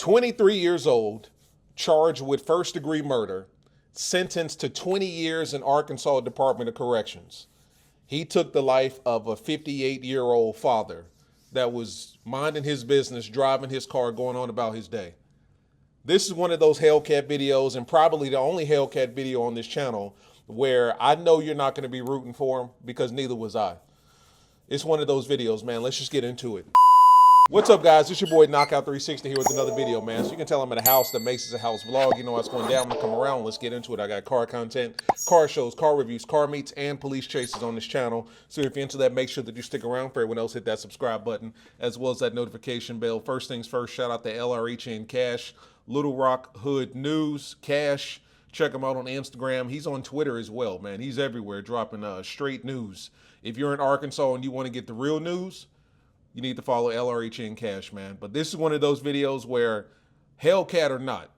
23 years old, charged with first-degree murder, sentenced to 20 years in Arkansas Department of Corrections. He took the life of a 58-year-old father that was minding his business, driving his car, going on about his day. This is one of those Hellcat videos, and probably the only Hellcat video on this channel where I know you're not going to be rooting for him, because neither was I. It's one of those videos, man. Let's just get into it. What's up, guys? It's your boy Knockout360 here with another video, man. So you can tell I'm at a house that makes it a house vlog. You know what's going down. I'm gonna come around. Let's get into it. I got car content, car shows, car reviews, car meets, and police chases on this channel. So if you're into that, make sure that you stick around. For everyone else, hit that subscribe button as well as that notification bell. First things first, shout out to LRH and Cash, Little Rock Hood News, Cash. Check him out on Instagram. He's on Twitter as well, man. He's everywhere dropping straight news. If you're in Arkansas and you want to get the real news, you need to follow LRH and Cash, man. But this is one of those videos where, Hellcat or not,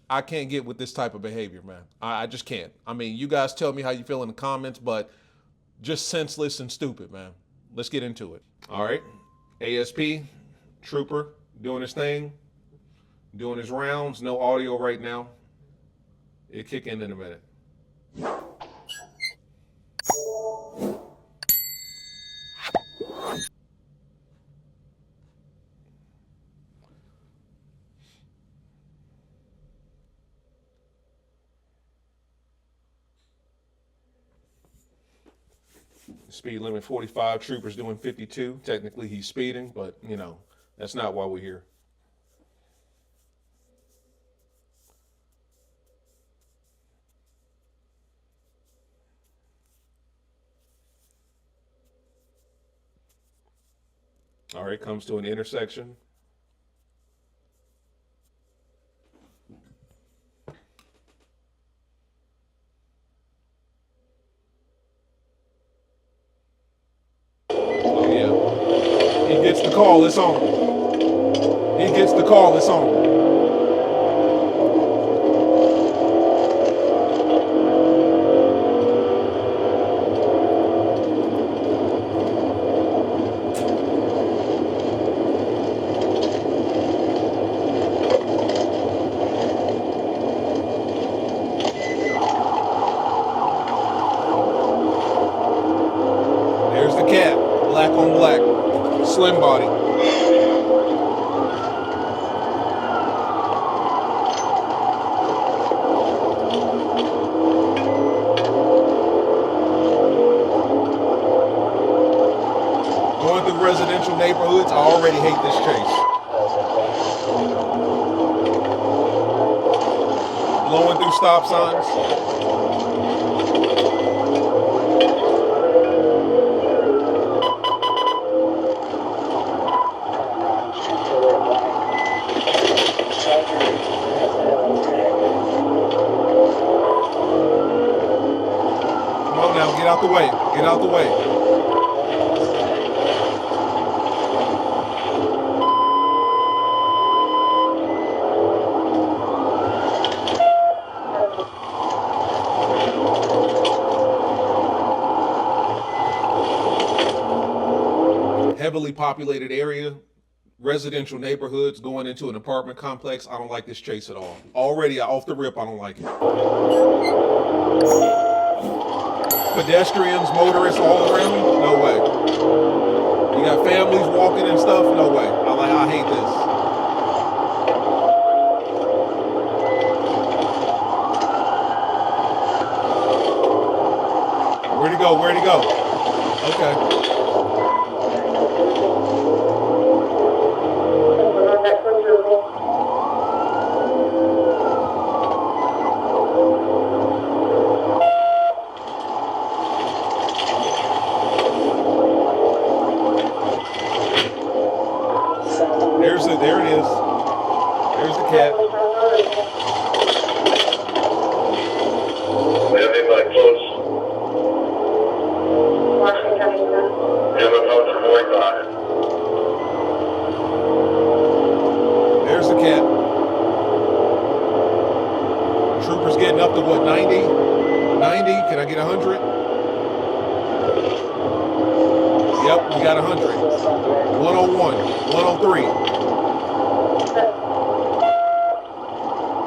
I can't get with this type of behavior, man. I just can't. I mean, you guys tell me how you feel in the comments, but just senseless and stupid, man. Let's get into it. All right. ASP, Trooper, doing his thing, doing his rounds. No audio right now. It'll kick in a minute. Speed limit 45, Trooper's doing 52. Technically he's speeding, but you know, that's not why we're here. All right, comes to an intersection. He gets the call, it's on. He gets the call, it's on. There's the cat, black on black. Slim body. Going through residential neighborhoods, I already hate this chase. Blowing through stop signs. Now get out the way. Get out the way. Heavily populated area, residential neighborhoods, going into an apartment complex. I don't like this chase at all. Already off the rip, I don't like it. Pedestrians, motorists all around me? No way. You got families walking and stuff? No way. I hate this. Where'd he go? Where'd he go? Okay. There it is. There's the cat. We have anybody close? Yeah, we're close to 45. There's the cat. Trooper's getting up to what, 90? 90? Can I get 100? Yep, we got 100. 101, 103.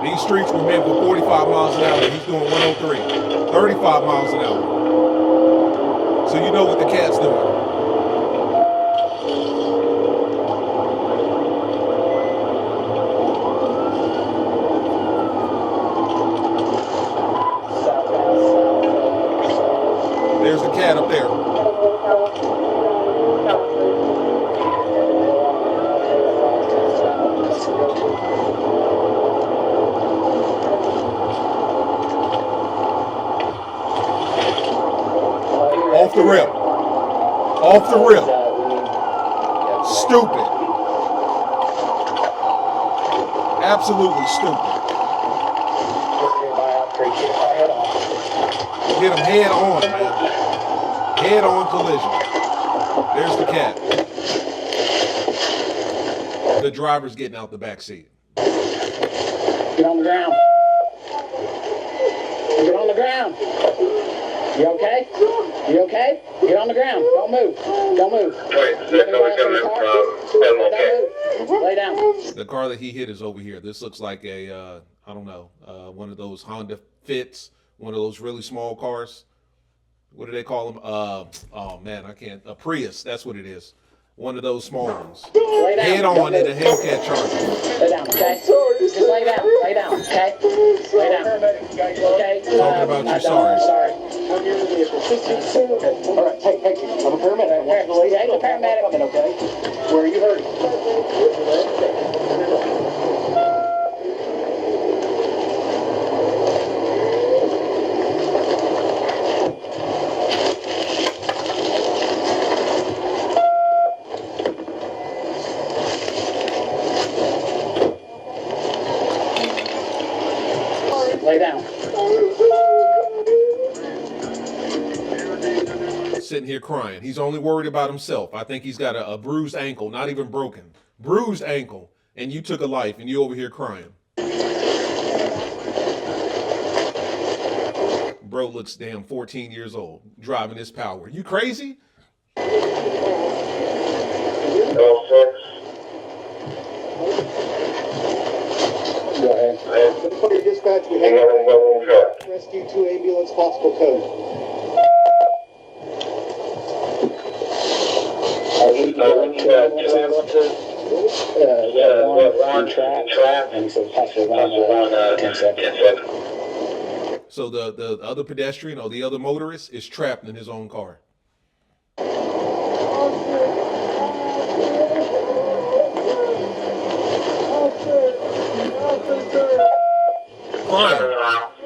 These streets were meant for 45 miles an hour. He's doing 103, 35 miles an hour. So you know what the cat's doing. There's the cat up there. Off the rip. Off the rip. Stupid. Absolutely stupid. Get him head on, man. Head on collision. There's the cat. The driver's getting out the back seat. Get on the ground. Get on the ground. You okay? You okay? Get on the ground. Don't move. Don't move. Wait, there's nobody coming in from MLK. Lay down. The car that he hit is over here. This looks like a, I don't know, one of those Honda Fits, one of those really small cars. What do they call them? Oh man, I can't. A Prius. That's what it is. One of those small ones. Lay down. Head on in a Hellcat Charger. Lay down, okay? Just lay down. Lay down, okay? Lay down. Okay? Talking about you, sorry. Sorry. All right, hey, I'm a paramedic. Okay, the paramedic. Okay? Where are you hurt? Lay down. Sitting here crying. He's only worried about himself. I think he's got a bruised ankle, not even broken. Bruised ankle. And you took a life and you over here crying. Bro looks damn 14 years old, driving his power. You crazy? Go ahead. For your dispatch, we have rescue 2 ambulance hospital code. One trap, and he said possibly around 10 seconds. So the other pedestrian or the other motorist is trapped in his own car.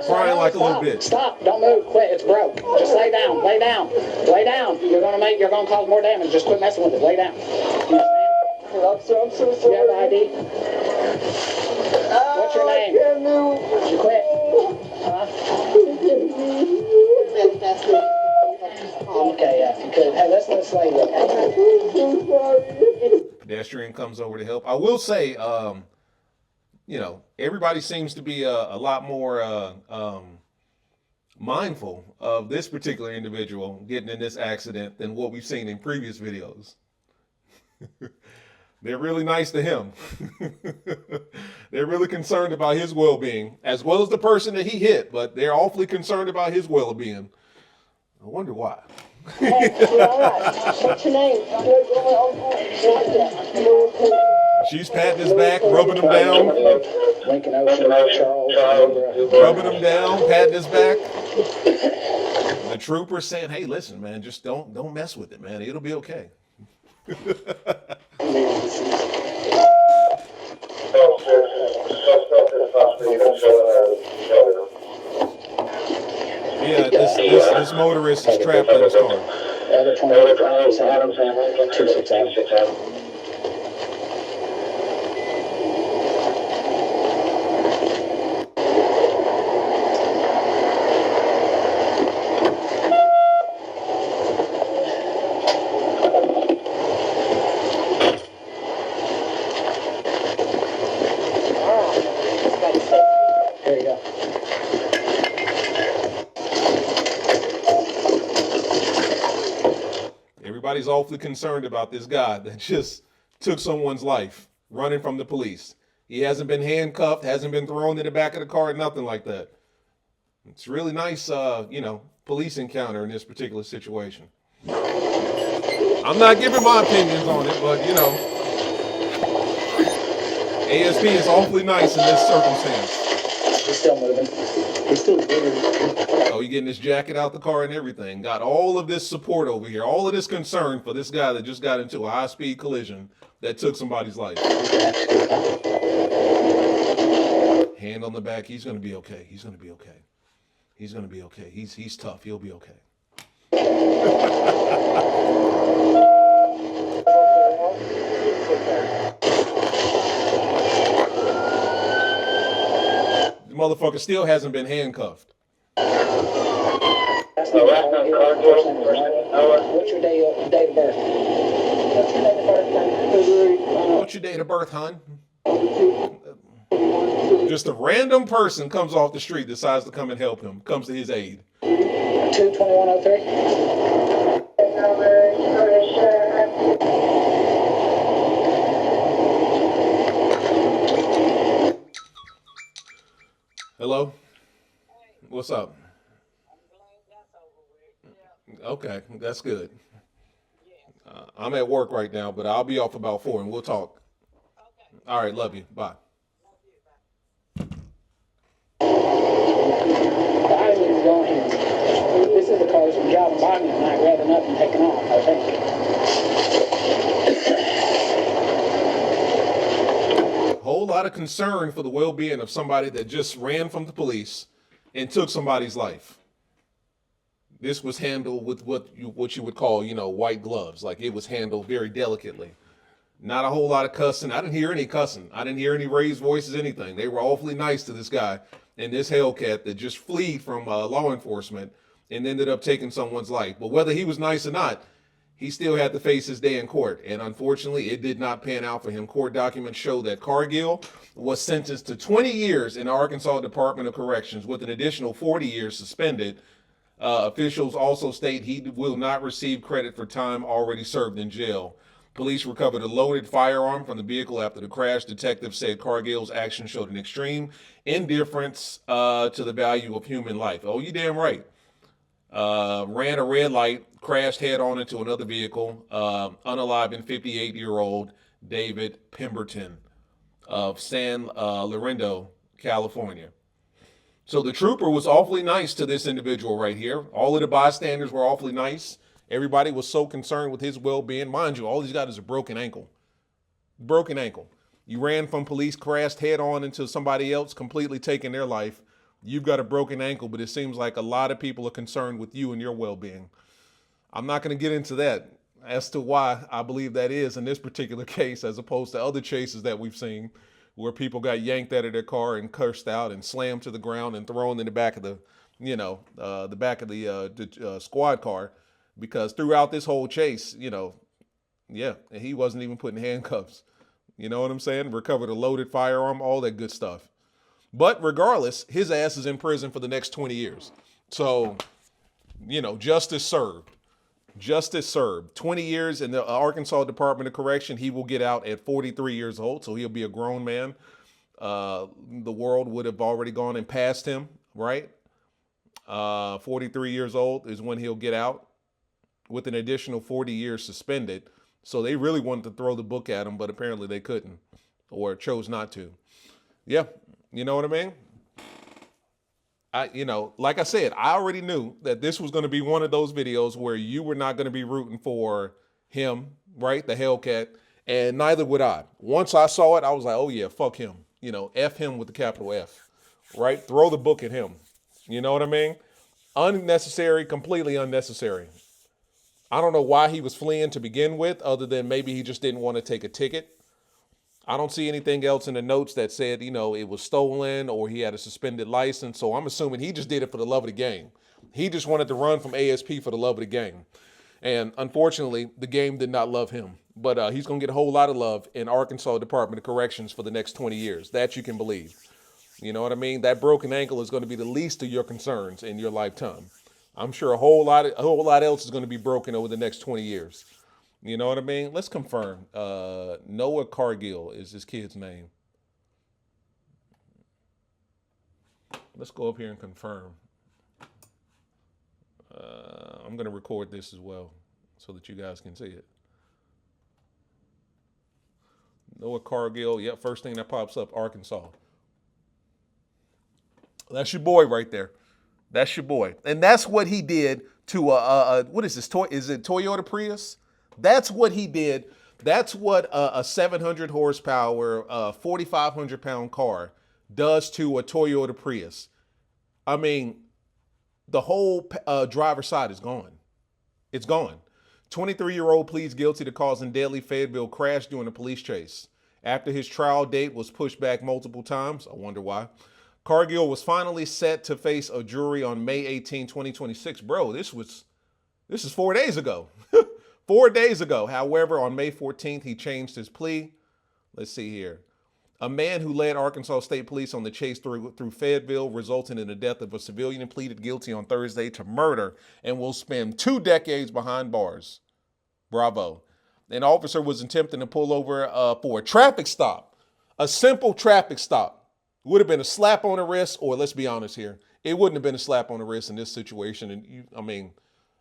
Crying like a little bitch. Stop! Don't move! Quit! It's broke. Just lay down. Lay down. Lay down. You're gonna cause more damage. Just quit messing with it. Lay down. You understand? I'm so sorry. You have the ID? What's your name? You quit? Huh? Okay, yeah, if you could. Hey, listen to this lady, okay? Pedestrian comes over to help. I will say, you know, everybody seems to be a lot more mindful of this particular individual getting in this accident than what we've seen in previous videos. They're really nice to him. They're really concerned about his well-being, as well as the person that he hit, but they're awfully concerned about his well-being. I wonder why. Hey, you all right? What's your name? She's patting his back, rubbing him down, Lincoln Ocean, Charles, rubbing him down, patting his back. The trooper saying, "Hey, listen, man, just don't mess with it, man. It'll be okay." Yeah, this motorist is trapped in his car. Other 28 Adams, 26 Adams. There you go. Everybody's awfully concerned about this guy that just took someone's life running from the police. He hasn't been handcuffed, hasn't been thrown in the back of the car, nothing like that. It's really nice, police encounter in this particular situation. I'm not giving my opinions on it, but ASP is awfully nice in this circumstance. He's still moving. He's still moving. Oh, you getting his jacket out the car and everything. Got all of this support over here, all of this concern for this guy that just got into a high-speed collision that took somebody's life. Hand on the back. He's going to be okay. He's going to be okay. He's going to be okay. He's tough. He'll be okay. The motherfucker still hasn't been handcuffed. What's your date of birth? What's your date of birth, hon? Just a random person comes off the street, decides to come and help him, comes to his aid. 22103. Hello? What's up? Okay, that's good. I'm at work right now, but I'll be off about 4 and we'll talk. All right, love you. Bye. This is the car's from driving by me tonight, revving up and taking off, I think. Whole lot of concern for the well-being of somebody that just ran from the police and took somebody's life. This was handled with what you would call, white gloves. Like it was handled very delicately. Not a whole lot of cussing. I didn't hear any cussing. I didn't hear any raised voices, anything. They were awfully nice to this guy and this Hellcat that just fled from law enforcement and ended up taking someone's life. But whether he was nice or not, he still had to face his day in court. And unfortunately, it did not pan out for him. Court documents show that Cargill was sentenced to 20 years in the Arkansas Department of Corrections with an additional 40 years suspended. Officials also state he will not receive credit for time already served in jail. Police recovered a loaded firearm from the vehicle after the crash. Detectives said Cargill's action showed an extreme indifference to the value of human life. Oh, you damn right. Ran a red light, crashed head on into another vehicle. Unalived 58-year-old David Pemberton of San Lorenzo, California. So the trooper was awfully nice to this individual right here. All of the bystanders were awfully nice. Everybody was so concerned with his well-being. Mind you, all he's got is a broken ankle. Broken ankle. You ran from police, crashed head on into somebody else, completely taking their life. You've got a broken ankle, but it seems like a lot of people are concerned with you and your well-being. I'm not going to get into that as to why I believe that is in this particular case, as opposed to other chases that we've seen where people got yanked out of their car and cursed out and slammed to the ground and thrown in the back of the squad car, because throughout this whole chase, he wasn't even put in handcuffs. You know what I'm saying? Recovered a loaded firearm, all that good stuff. But regardless, his ass is in prison for the next 20 years. So, justice served. Justice served. 20 years in the Arkansas Department of Correction. He will get out at 43 years old, so he'll be a grown man. The world would have already gone and passed him, right? 43 years old is when he'll get out with an additional 40 years suspended. So they really wanted to throw the book at him, but apparently they couldn't or chose not to. Yeah, you know what I mean? Like I said, I already knew that this was going to be one of those videos where you were not going to be rooting for him, right? The Hellcat, and neither would I. Once I saw it, I was like, oh yeah, fuck him. F him with the capital F, right? Throw the book at him. You know what I mean? Unnecessary, completely unnecessary. I don't know why he was fleeing to begin with, other than maybe he just didn't want to take a ticket. I don't see anything else in the notes that said, it was stolen or he had a suspended license. So I'm assuming he just did it for the love of the game. He just wanted to run from ASP for the love of the game. And unfortunately, the game did not love him. But he's going to get a whole lot of love in Arkansas Department of Corrections for the next 20 years. That you can believe. You know what I mean? That broken ankle is going to be the least of your concerns in your lifetime. I'm sure a whole lot else is going to be broken over the next 20 years. You know what I mean? Let's confirm. Noah Cargill is his kid's name. Let's go up here and confirm. I'm going to record this as well so that you guys can see it. Noah Cargill. Yep, first thing that pops up, Arkansas. That's your boy right there. That's your boy. And that's what he did to what is this? Is it Toyota Prius? That's what he did. That's what a 700 horsepower, 4,500 pound car does to a Toyota Prius. I mean, the whole driver's side is gone. It's gone. 23-year-old pleads guilty to causing deadly Fayetteville crash during a police chase. After his trial date was pushed back multiple times, I wonder why, Cargill was finally set to face a jury on May 18, 2026. Bro, this is 4 days ago. 4 days ago. However, on May 14th, he changed his plea. Let's see here. A man who led Arkansas State Police on the chase through Fayetteville, resulting in the death of a civilian, pleaded guilty on Thursday to murder and will spend 2 decades behind bars. Bravo. An officer was attempting to pull over for a traffic stop. A simple traffic stop. Would have been a slap on the wrist, or let's be honest here, it wouldn't have been a slap on the wrist in this situation. And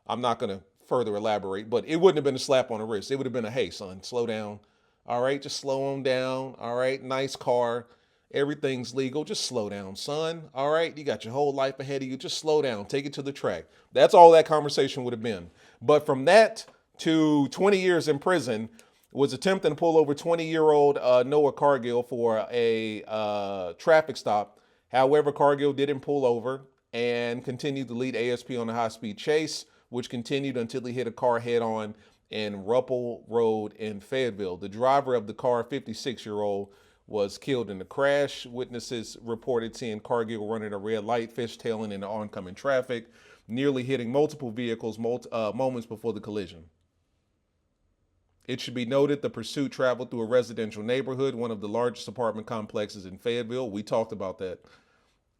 I'm not going to further elaborate, but it wouldn't have been a slap on the wrist. It would have been a, hey, son, slow down. All right, just slow on down. All right, nice car. Everything's legal. Just slow down, son. All right, you got your whole life ahead of you. Just slow down. Take it to the track. That's all that conversation would have been. But from that to 20 years in prison, was attempting to pull over 20-year-old Noah Cargill for a traffic stop. However, Cargill didn't pull over and continued to lead ASP on a high-speed chase, which continued until he hit a car head-on in Ruppel Road in Fayetteville. The driver of the car, 56-year-old, was killed in the crash. Witnesses reported seeing Cargill running a red light, fishtailing into oncoming traffic, nearly hitting multiple vehicles moments before the collision. It should be noted the pursuit traveled through a residential neighborhood, one of the largest apartment complexes in Fayetteville. We talked about that.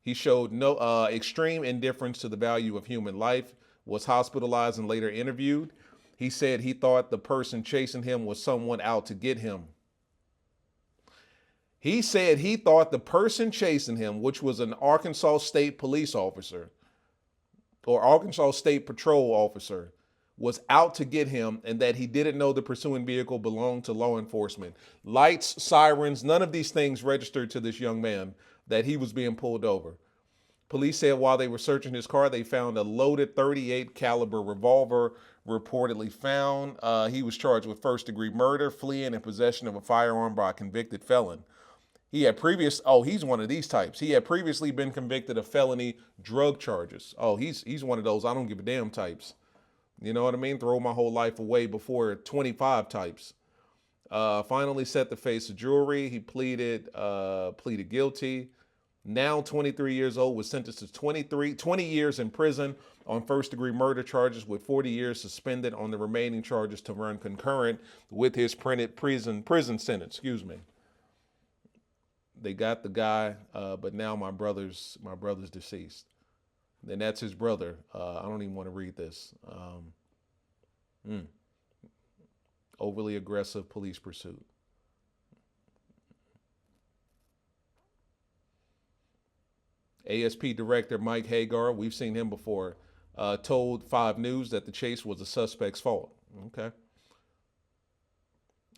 He showed no extreme indifference to the value of human life, was hospitalized and later interviewed. He said he thought the person chasing him was someone out to get him. He said he thought the person chasing him, which was an Arkansas State police officer or Arkansas State patrol officer, was out to get him, and that he didn't know the pursuing vehicle belonged to law enforcement. Lights, sirens, none of these things registered to this young man that he was being pulled over. Police said while they were searching his car, they found a loaded .38 caliber revolver reportedly found. He was charged with first-degree murder, fleeing, and possession of a firearm by a convicted felon. He had he's one of these types. He had previously been convicted of felony drug charges. Oh, he's one of those I don't give a damn types. You know what I mean? Throw my whole life away before 25 types. Finally set to face a jury. He pleaded guilty. Now 23 years old, was sentenced to 20 years in prison on first-degree murder charges, with 40 years suspended on the remaining charges to run concurrent with his prison sentence. Excuse me. They got the guy, but now my brother's deceased. And that's his brother. I don't even want to read this. Overly aggressive police pursuit. ASP Director Mike Hagar, we've seen him before, told 5 News that the chase was the suspect's fault. Okay.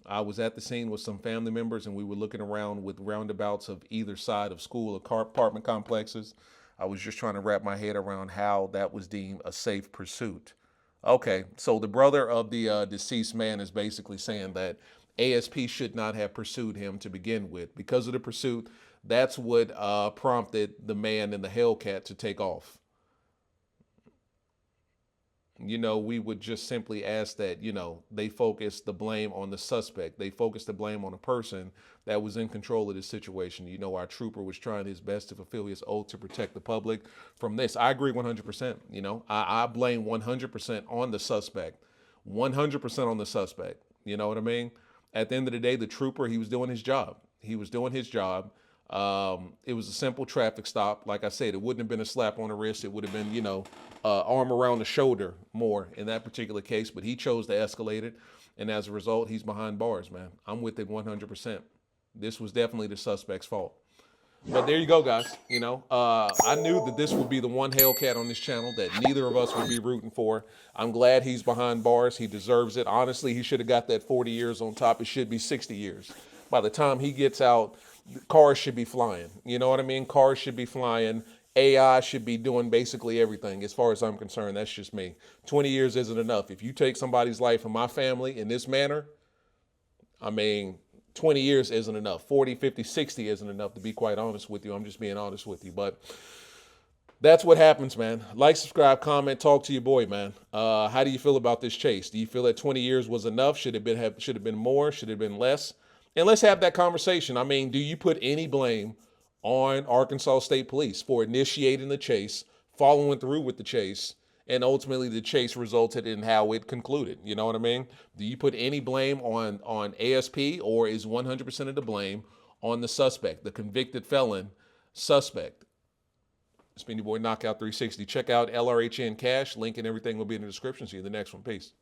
I was at the scene with some family members, and we were looking around with roundabouts of either side of school or apartment complexes. I was just trying to wrap my head around how that was deemed a safe pursuit. Okay, so the brother of the deceased man is basically saying that ASP should not have pursued him to begin with. Because of the pursuit, that's what prompted the man in the Hellcat to take off. You know, we would just simply ask that, they focus the blame on the suspect. They focus the blame on a person that was in control of this situation. Our trooper was trying his best to fulfill his oath to protect the public from this. I agree 100%. I blame 100% on the suspect. 100% on the suspect. You know what I mean? At the end of the day, the trooper, he was doing his job. It was a simple traffic stop. Like I said, it wouldn't have been a slap on the wrist. It would have been, arm around the shoulder more in that particular case. But he chose to escalate it. And as a result, he's behind bars, man. I'm with it 100%. This was definitely the suspect's fault. But there you go, guys. You know, I knew that this would be the one Hellcat on this channel that neither of us would be rooting for. I'm glad he's behind bars. He deserves it. Honestly, he should have got that 40 years on top. It should be 60 years. By the time he gets out, cars should be flying. You know what I mean? Cars should be flying. AI should be doing basically everything. As far as I'm concerned, that's just me. 20 years isn't enough. If you take somebody's life and my family in this manner, I mean, 20 years isn't enough. 40, 50, 60 isn't enough, to be quite honest with you. I'm just being honest with you. But that's what happens, man. Like, subscribe, comment, talk to your boy, man. How do you feel about this chase? Do you feel that 20 years was enough? Should it have been more? Should it have been less? And let's have that conversation. I mean, do you put any blame on Arkansas State Police for initiating the chase, following through with the chase, and ultimately the chase resulted in how it concluded? You know what I mean? Do you put any blame on ASP, or is 100% of the blame on the suspect, the convicted felon suspect? It's been your boy Knockout 360. Check out LRHN Cash. Link and everything will be in the description. See you in the next one. Peace.